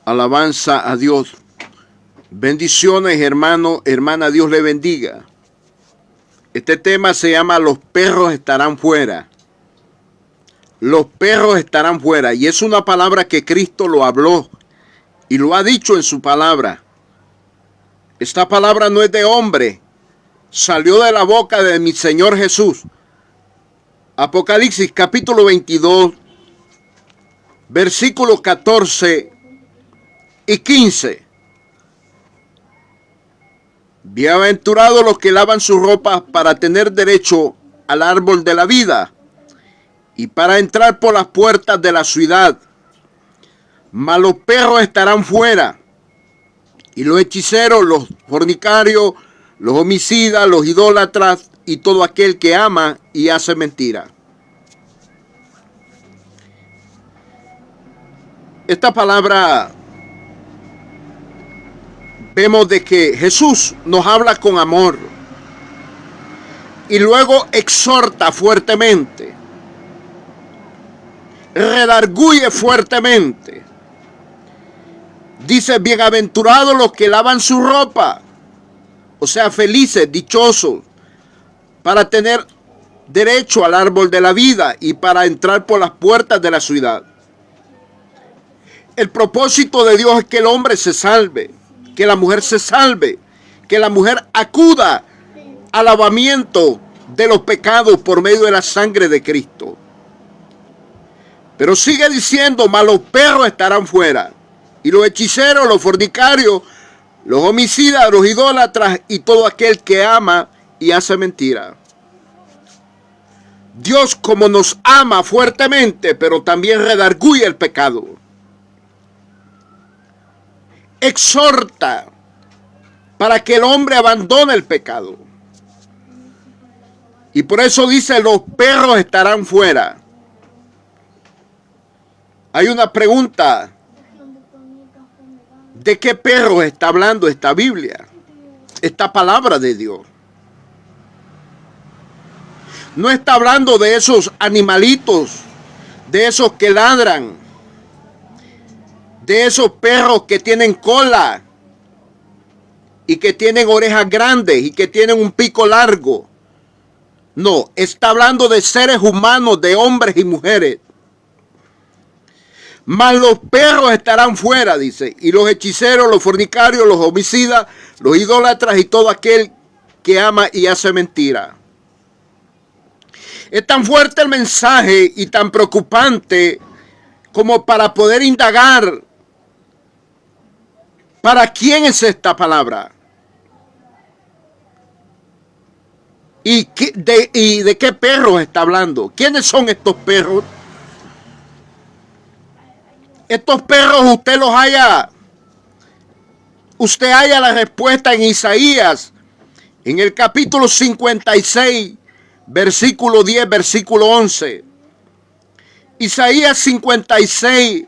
Alabanza a Dios. Bendiciones, hermano, hermana, Dios le bendiga. Este tema se llama Los perros estarán fuera. Los perros estarán fuera. Y es una palabra que Cristo lo habló y lo ha dicho en su palabra. Esta palabra no es de hombre. Salió de la boca de mi Señor Jesús. Apocalipsis capítulo 22, versículos 14 y 15. Bienaventurados los que lavan sus ropas para tener derecho al árbol de la vida y para entrar por las puertas de la ciudad. Mas los perros estarán fuera, y los hechiceros, los fornicarios, los homicidas, los idólatras y todo aquel que ama y hace mentira. Esta palabra vemos de que Jesús nos habla con amor y luego exhorta fuertemente, redarguye fuertemente. Dice, bienaventurados los que lavan su ropa, o sea, felices, dichosos, para tener derecho al árbol de la vida y para entrar por las puertas de la ciudad. El propósito de Dios es que el hombre se salve, que la mujer se salve, que la mujer acuda al lavamiento de los pecados por medio de la sangre de Cristo. Pero sigue diciendo, mas los perros estarán fuera, y los hechiceros, los fornicarios, los homicidas, los idólatras y todo aquel que ama y hace mentira. Dios, como nos ama fuertemente, pero también redarguye el pecado, exhorta para que el hombre abandone el pecado. Y por eso dice, los perros estarán fuera. Hay una pregunta: ¿de qué perros está hablando esta Biblia? Esta palabra de Dios. No está hablando de esos animalitos, de esos que ladran, de esos perros que tienen cola y que tienen orejas grandes y que tienen un pico largo. No, está hablando de seres humanos, de hombres y mujeres. Mas los perros estarán fuera, dice, y los hechiceros, los fornicarios, los homicidas, los idólatras y todo aquel que ama y hace mentira. Es tan fuerte el mensaje y tan preocupante como para poder indagar ¿para quién es esta palabra? ¿Y de qué perros está hablando? ¿Quiénes son estos perros? Estos perros usted halla la respuesta en Isaías, en el capítulo 56, versículo 10, versículo 11. Isaías 56,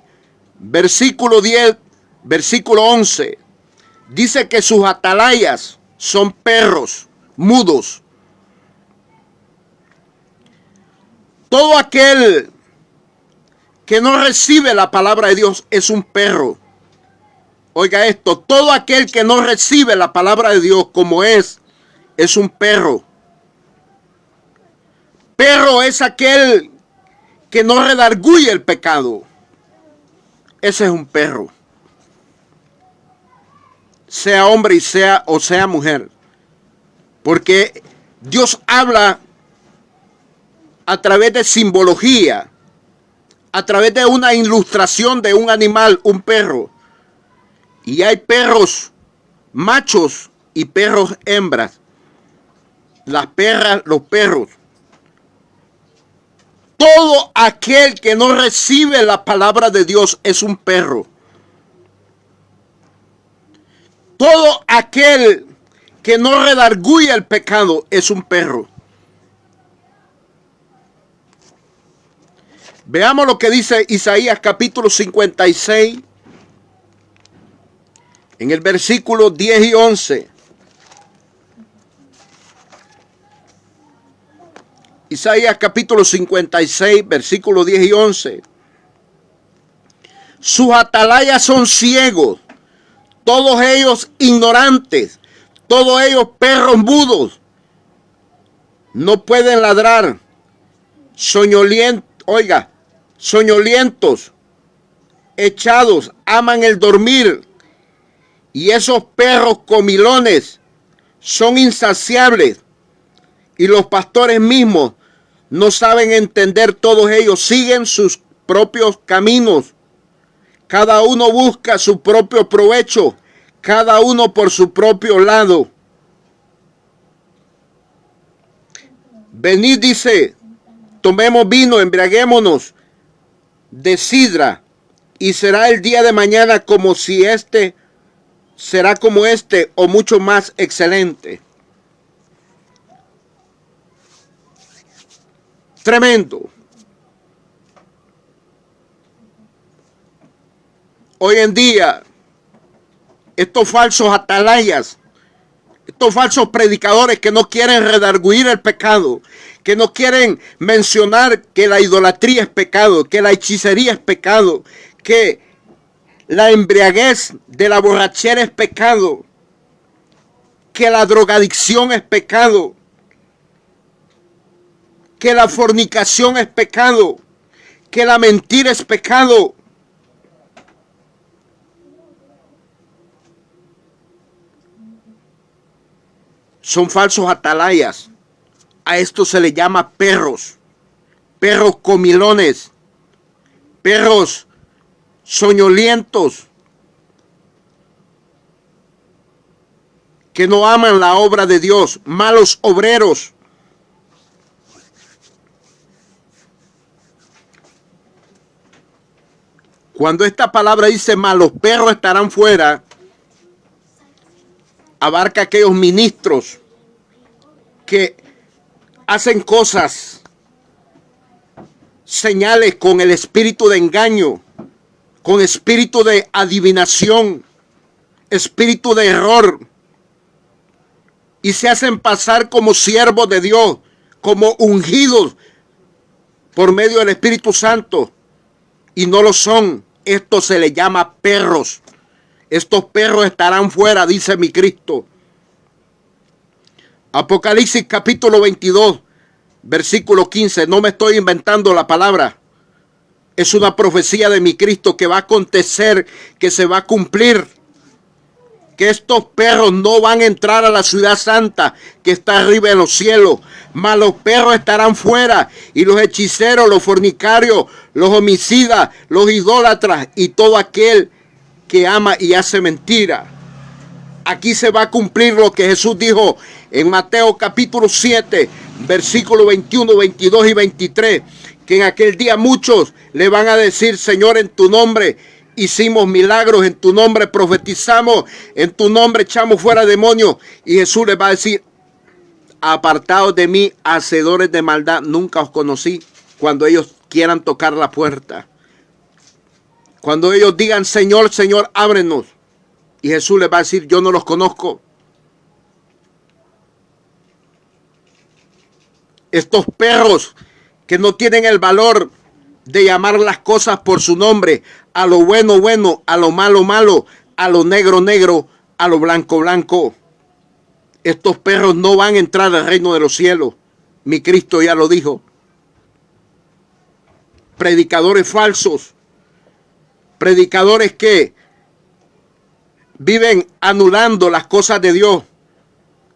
versículo 10, versículo 11. Dice que sus atalayas son perros mudos. Todo aquel que no recibe la palabra de Dios es un perro. Oiga esto, todo aquel que no recibe la palabra de Dios como es un perro. Perro es aquel que no redarguye el pecado. Ese es un perro. Sea hombre y sea mujer. Porque Dios habla a través de simbología, a través de una ilustración de un animal, un perro. Y hay perros machos y perros hembras. Las perras, los perros. Todo aquel que no recibe la palabra de Dios es un perro. Todo aquel que no redarguye el pecado es un perro. Veamos lo que dice Isaías capítulo 56, en el versículo 10 y 11. Isaías capítulo 56, versículo 10 y 11. Sus atalayas son ciegos, todos ellos ignorantes, todos ellos perros mudos. No pueden ladrar, soñolientos, echados, aman el dormir. Y esos perros comilones son insaciables. Y los pastores mismos no saben entender, todos ellos siguen sus propios caminos. Cada uno busca su propio provecho, cada uno por su propio lado. Venid, dice, tomemos vino, embriaguémonos de sidra, y será el día de mañana como si será como o mucho más excelente. Tremendo. Hoy en día, estos falsos atalayas, estos falsos predicadores que no quieren redarguir el pecado, que no quieren mencionar que la idolatría es pecado, que la hechicería es pecado, que la embriaguez de la borrachera es pecado, que la drogadicción es pecado, que la fornicación es pecado, que la mentira es pecado. Son falsos atalayas. A esto se le llama perros, perros comilones, perros soñolientos, que no aman la obra de Dios, malos obreros. Cuando esta palabra dice malos perros estarán fuera, abarca a aquellos ministros que hacen cosas, señales con el espíritu de engaño, con espíritu de adivinación, espíritu de error, y se hacen pasar como siervos de Dios, como ungidos por medio del Espíritu Santo, y no lo son. Esto se le llama perros. Estos perros estarán fuera, dice mi Cristo. Apocalipsis capítulo 22, versículo 15. No me estoy inventando la palabra. Es una profecía de mi Cristo que va a acontecer, que se va a cumplir. Que estos perros no van a entrar a la ciudad santa que está arriba en los cielos. Mas los perros estarán fuera, y los hechiceros, los fornicarios, los homicidas, los idólatras y todo aquel que ama y hace mentira. Aquí se va a cumplir lo que Jesús dijo en Mateo capítulo 7, versículos 21, 22 y 23. Que en aquel día muchos le van a decir: Señor, en tu nombre hicimos milagros, en tu nombre profetizamos, en tu nombre echamos fuera demonios. Y Jesús les va a decir: apartados de mí, hacedores de maldad, nunca os conocí. Cuando ellos quieran tocar la puerta, cuando ellos digan: Señor, Señor, ábrenos. Y Jesús les va a decir: yo no los conozco. Estos perros que no tienen el valor de llamar las cosas por su nombre, a lo bueno, bueno, a lo malo, malo, a lo negro, negro, a lo blanco, blanco. Estos perros no van a entrar al reino de los cielos. Mi Cristo ya lo dijo. Predicadores falsos, predicadores que viven anulando las cosas de Dios,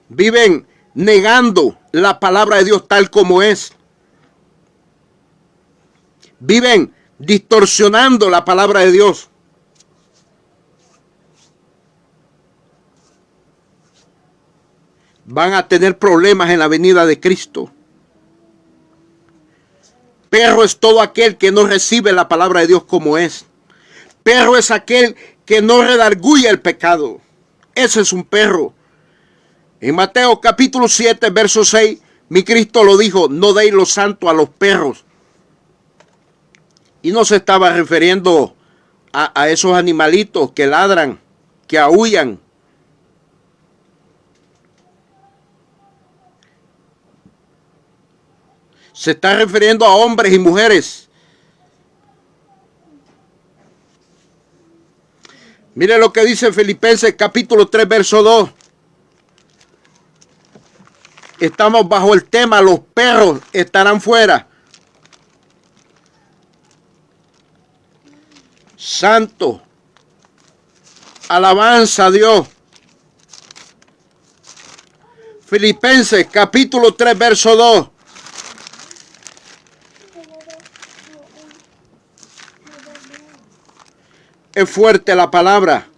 viven negando la palabra de Dios tal como es, viven distorsionando la palabra de Dios. Van a tener problemas en la venida de Cristo. Perro es todo aquel que no recibe la palabra de Dios como es. Perro es aquel que no redarguye el pecado. Ese es un perro. En Mateo capítulo 7, verso 6, mi Cristo lo dijo: no deis lo santo a los perros. Y no se estaba refiriendo a esos animalitos que ladran, que aúllan. Se está refiriendo a hombres y mujeres Mire lo que dice Filipenses capítulo 3, verso 2. Estamos bajo el tema, los perros estarán fuera. Santo. Alabanza a Dios. Filipenses capítulo 3, verso 2. Es fuerte la palabra,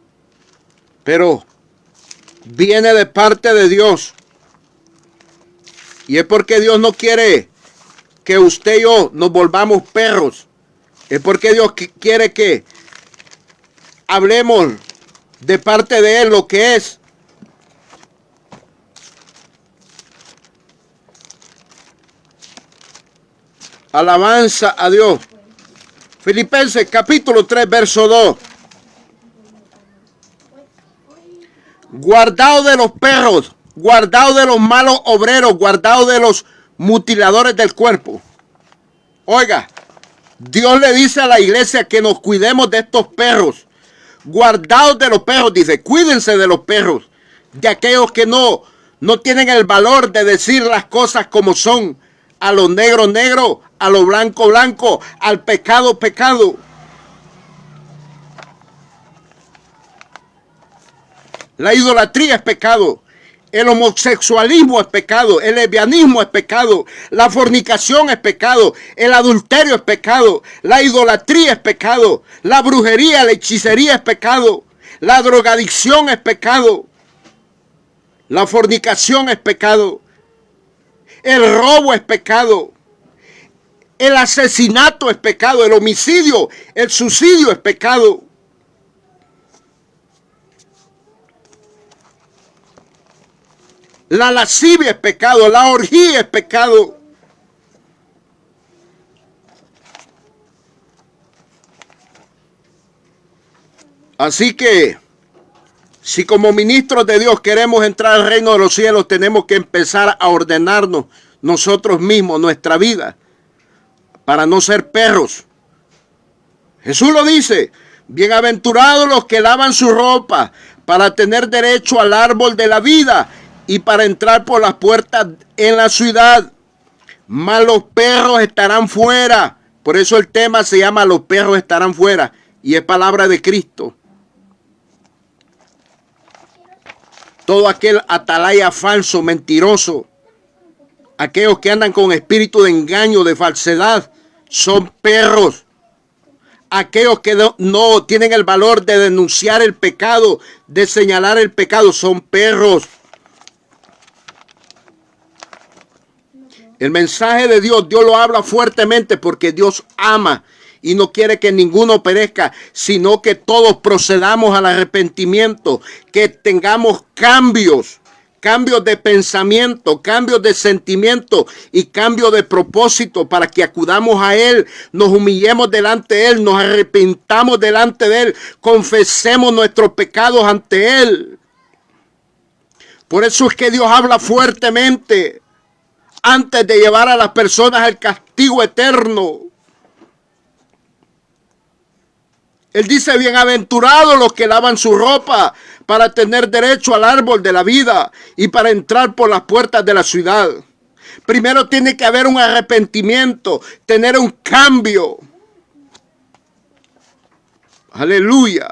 pero viene de parte de Dios. Y es porque Dios no quiere que usted y yo nos volvamos perros. Es porque Dios quiere que hablemos de parte de Él lo que es. Alabanza a Dios. Filipenses capítulo 3, verso 2. Guardado de los perros, guardado de los malos obreros, guardado de los mutiladores del cuerpo. Oiga, Dios le dice a la iglesia que nos cuidemos de estos perros. Guardados de los perros, dice, cuídense de los perros, de aquellos que no tienen el valor de decir las cosas como son. A lo negro, negro, a lo blanco, blanco, al pecado, pecado. La idolatría es pecado. El homosexualismo es pecado. El lesbianismo es pecado. La fornicación es pecado. El adulterio es pecado. La idolatría es pecado. La brujería, la hechicería es pecado. La drogadicción es pecado. La fornicación es pecado. El robo es pecado. El asesinato es pecado. El homicidio, el suicidio es pecado. La lascivia es pecado. La orgía es pecado. Así que, si como ministros de Dios queremos entrar al reino de los cielos, tenemos que empezar a ordenarnos nosotros mismos, nuestra vida, para no ser perros. Jesús lo dice, bienaventurados los que lavan su ropa para tener derecho al árbol de la vida y para entrar por las puertas en la ciudad. Mas los perros estarán fuera. Por eso el tema se llama Los perros estarán fuera y es palabra de Cristo. Todo aquel atalaya falso, mentiroso, aquellos que andan con espíritu de engaño, de falsedad, son perros. Aquellos que no tienen el valor de denunciar el pecado, de señalar el pecado, son perros. El mensaje de Dios, Dios lo habla fuertemente porque Dios ama y no quiere que ninguno perezca, sino que todos procedamos al arrepentimiento, que tengamos cambios de pensamiento, cambios de sentimiento y cambios de propósito para que acudamos a Él, nos humillemos delante de Él, nos arrepintamos delante de Él, confesemos nuestros pecados ante Él. Por eso es que Dios habla fuertemente antes de llevar a las personas al castigo eterno. Él dice, bienaventurados los que lavan su ropa para tener derecho al árbol de la vida y para entrar por las puertas de la ciudad. Primero tiene que haber un arrepentimiento, tener un cambio. Aleluya.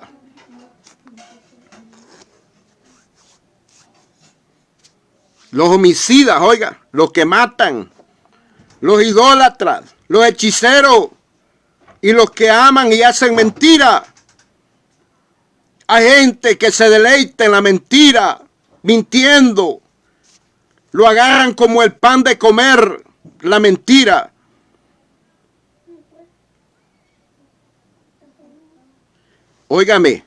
Los homicidas, oiga, los que matan, los idólatras, los hechiceros y los que aman y hacen mentira. Hay gente que se deleita en la mentira, mintiendo. Lo agarran como el pan de comer, la mentira. Óigame,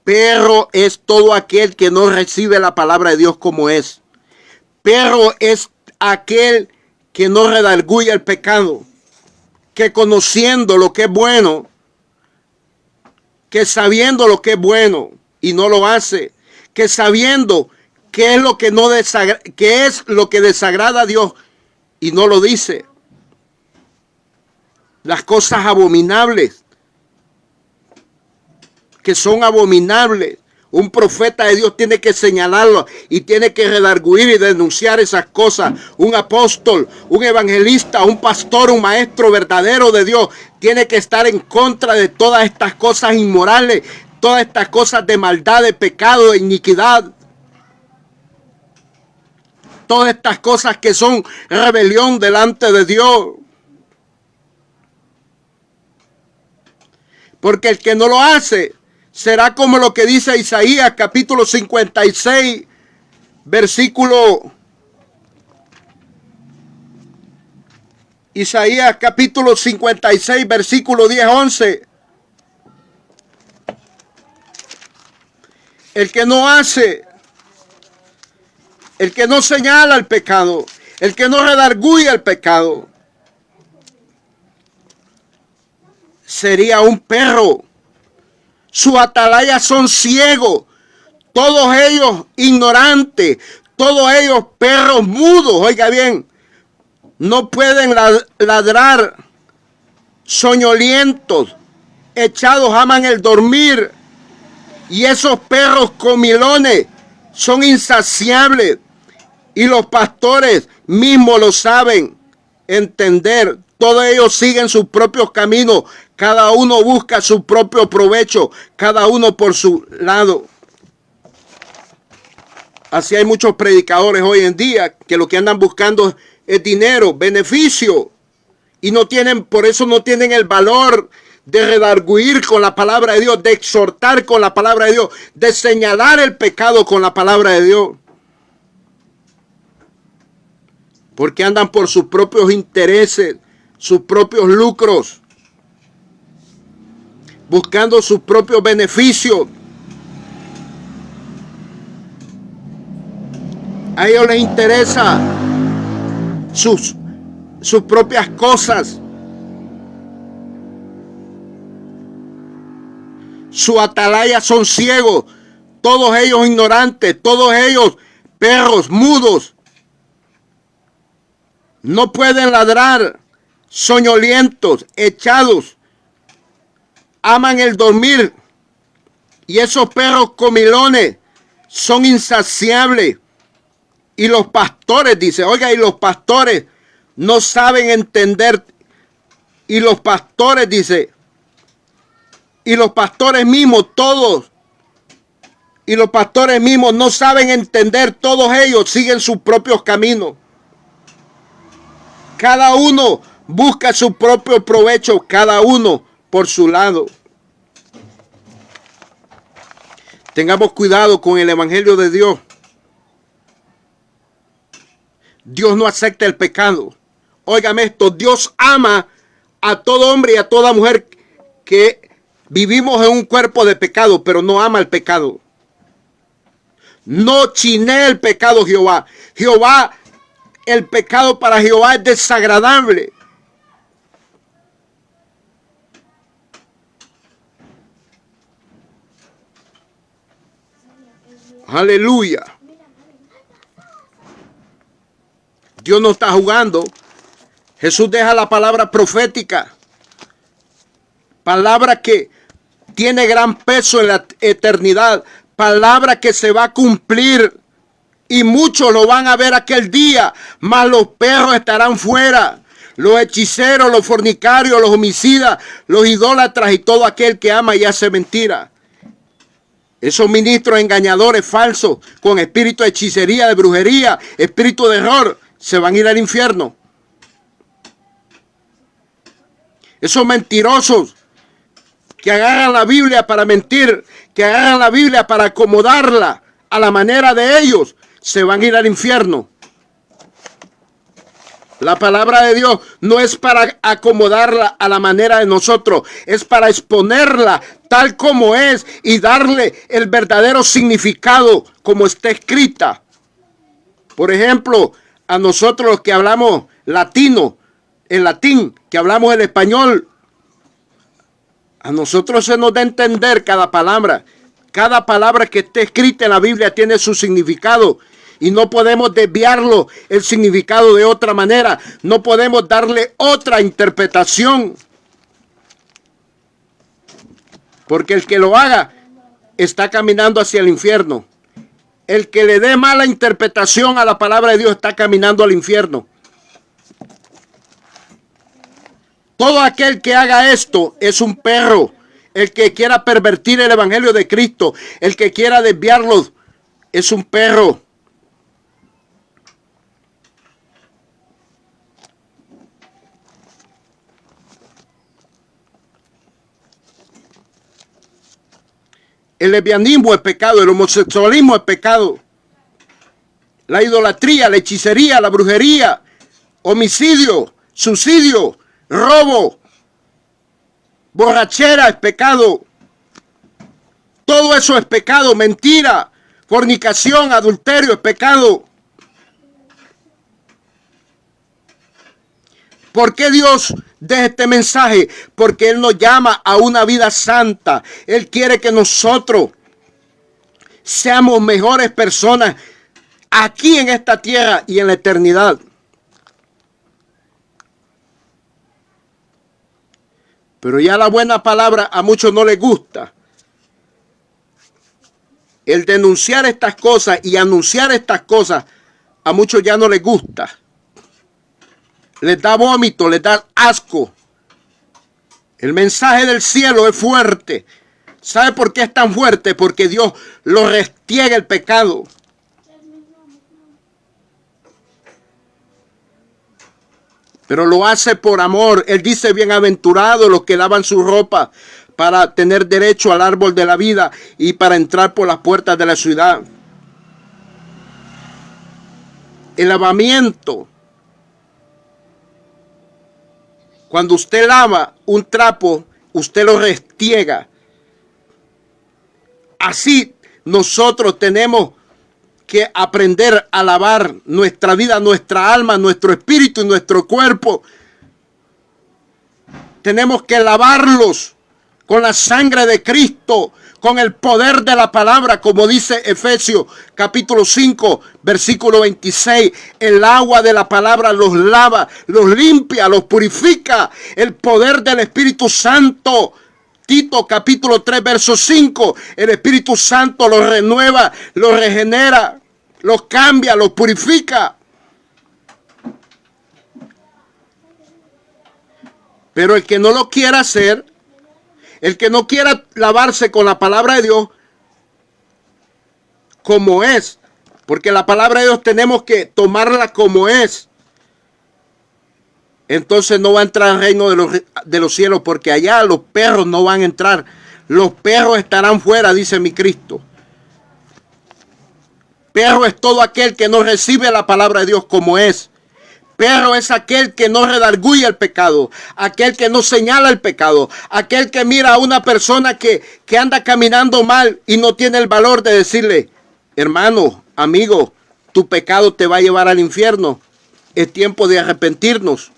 perro es todo aquel que no recibe la palabra de Dios como es. Perro es aquel que no redarguye el pecado, que conociendo lo que es bueno, que sabiendo lo que es bueno y no lo hace, que sabiendo qué es lo que no qué es lo que desagrada a Dios y no lo dice. Las cosas abominables. que son abominables. Un profeta de Dios tiene que señalarlo y tiene que redarguir y denunciar esas cosas. Un apóstol, un evangelista, un pastor, un maestro verdadero de Dios tiene que estar en contra de todas estas cosas inmorales, todas estas cosas de maldad, de pecado, de iniquidad. Todas estas cosas que son rebelión delante de Dios. Porque el que no lo hace será como lo que dice Isaías capítulo 56, versículo... Isaías capítulo 56, versículo 10-11. El que no hace, el que no señala el pecado, el que no redarguye el pecado, sería un perro. Sus atalayas son ciegos, todos ellos ignorantes, todos ellos perros mudos. Oiga bien, no pueden ladrar, soñolientos, echados aman el dormir. Y esos perros comilones son insaciables. Y los pastores mismos lo saben entender. Todos ellos siguen sus propios caminos. Cada uno busca su propio provecho. Cada uno por su lado. Así hay muchos predicadores hoy en día que lo que andan buscando es dinero, beneficio. Y no tienen, por eso no tienen el valor de redarguir con la palabra de Dios, de exhortar con la palabra de Dios, de señalar el pecado con la palabra de Dios. Porque andan por sus propios intereses, sus propios lucros, buscando sus propios beneficios. A ellos les interesa sus propias cosas. Sus atalayas son ciegos, todos ellos ignorantes, todos ellos perros mudos. No pueden ladrar, soñolientos, echados, aman el dormir. Y esos perros comilones son insaciables. Y los pastores, dice, oiga, y los pastores no saben entender. Y los pastores, dice, y los pastores mismos, todos, y los pastores mismos no saben entender, todos ellos siguen sus propios caminos. Cada uno busca su propio provecho, cada uno por su lado. Tengamos cuidado con el evangelio de Dios. Dios no acepta el pecado. Óigame esto, Dios ama a todo hombre y a toda mujer que vivimos en un cuerpo de pecado, pero no ama el pecado. No chinea el pecado Jehová. Jehová, el pecado para Jehová es desagradable. Aleluya. Dios no está jugando. Jesús deja la palabra profética. Palabra que tiene gran peso en la eternidad. Palabra que se va a cumplir. Y muchos lo van a ver aquel día. Mas los perros estarán fuera. Los hechiceros, los fornicarios, los homicidas, los idólatras y todo aquel que ama y hace mentira. Esos ministros engañadores falsos con espíritu de hechicería, de brujería, espíritu de error, se van a ir al infierno. Esos mentirosos que agarran la Biblia para mentir, que agarran la Biblia para acomodarla a la manera de ellos, se van a ir al infierno. La palabra de Dios no es para acomodarla a la manera de nosotros, es para exponerla tal como es y darle el verdadero significado como está escrita. Por ejemplo, a nosotros los que hablamos latino, el latín, que hablamos el español, a nosotros se nos da a entender cada palabra. Cada palabra que esté escrita en la Biblia tiene su significado. Y no podemos desviarlo el significado de otra manera. No podemos darle otra interpretación. Porque el que lo haga está caminando hacia el infierno. El que le dé mala interpretación a la palabra de Dios está caminando al infierno. Todo aquel que haga esto es un perro. El que quiera pervertir el evangelio de Cristo, el que quiera desviarlo, es un perro. El lesbianismo es pecado, el homosexualismo es pecado. La idolatría, la hechicería, la brujería, homicidio, suicidio, robo, borrachera es pecado. Todo eso es pecado, mentira, fornicación, adulterio es pecado. ¿Por qué Dios deja este mensaje? Porque Él nos llama a una vida santa. Él quiere que nosotros seamos mejores personas aquí en esta tierra y en la eternidad. Pero ya la buena palabra a muchos no les gusta. El denunciar estas cosas y anunciar estas cosas a muchos ya no les gusta. Les da vómito, les da asco. El mensaje del cielo es fuerte. ¿Sabe por qué es tan fuerte? Porque Dios lo restriega el pecado. Pero lo hace por amor. Él dice, bienaventurados los que lavan su ropa para tener derecho al árbol de la vida y para entrar por las puertas de la ciudad. El lavamiento. Cuando usted lava un trapo, usted lo restriega. Así nosotros tenemos que aprender a lavar nuestra vida, nuestra alma, nuestro espíritu y nuestro cuerpo. Tenemos que lavarlos con la sangre de Cristo, con el poder de la palabra, como dice Efesios capítulo 5, versículo 26. El agua de la palabra los lava, los limpia, los purifica. El poder del Espíritu Santo. Tito capítulo 3, verso 5. El Espíritu Santo los renueva, los regenera, los cambia, los purifica. Pero el que no lo quiera hacer, el que no quiera lavarse con la palabra de Dios como es, porque la palabra de Dios tenemos que tomarla como es, entonces no va a entrar al reino de los cielos, porque allá los perros no van a entrar. Los perros estarán fuera, dice mi Cristo. Perro es todo aquel que no recibe la palabra de Dios como es. Perro es aquel que no redarguye el pecado, aquel que no señala el pecado, aquel que mira a una persona que anda caminando mal y no tiene el valor de decirle, hermano, amigo, tu pecado te va a llevar al infierno. Es tiempo de arrepentirnos.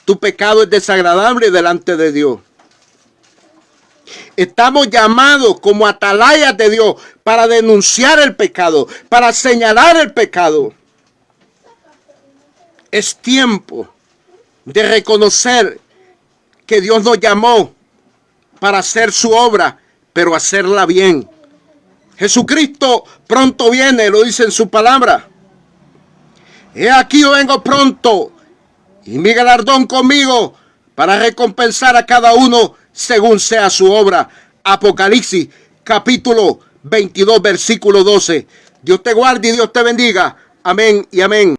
Tu pecado es desagradable delante de Dios. Estamos llamados como atalayas de Dios para denunciar el pecado, para señalar el pecado. Es tiempo de reconocer que Dios nos llamó para hacer su obra, pero hacerla bien. Jesucristo pronto viene, lo dice en su palabra. He aquí yo vengo pronto y mi galardón conmigo para recompensar a cada uno según sea su obra. Apocalipsis capítulo 22 versículo 12. Dios te guarde y Dios te bendiga. Amén y amén.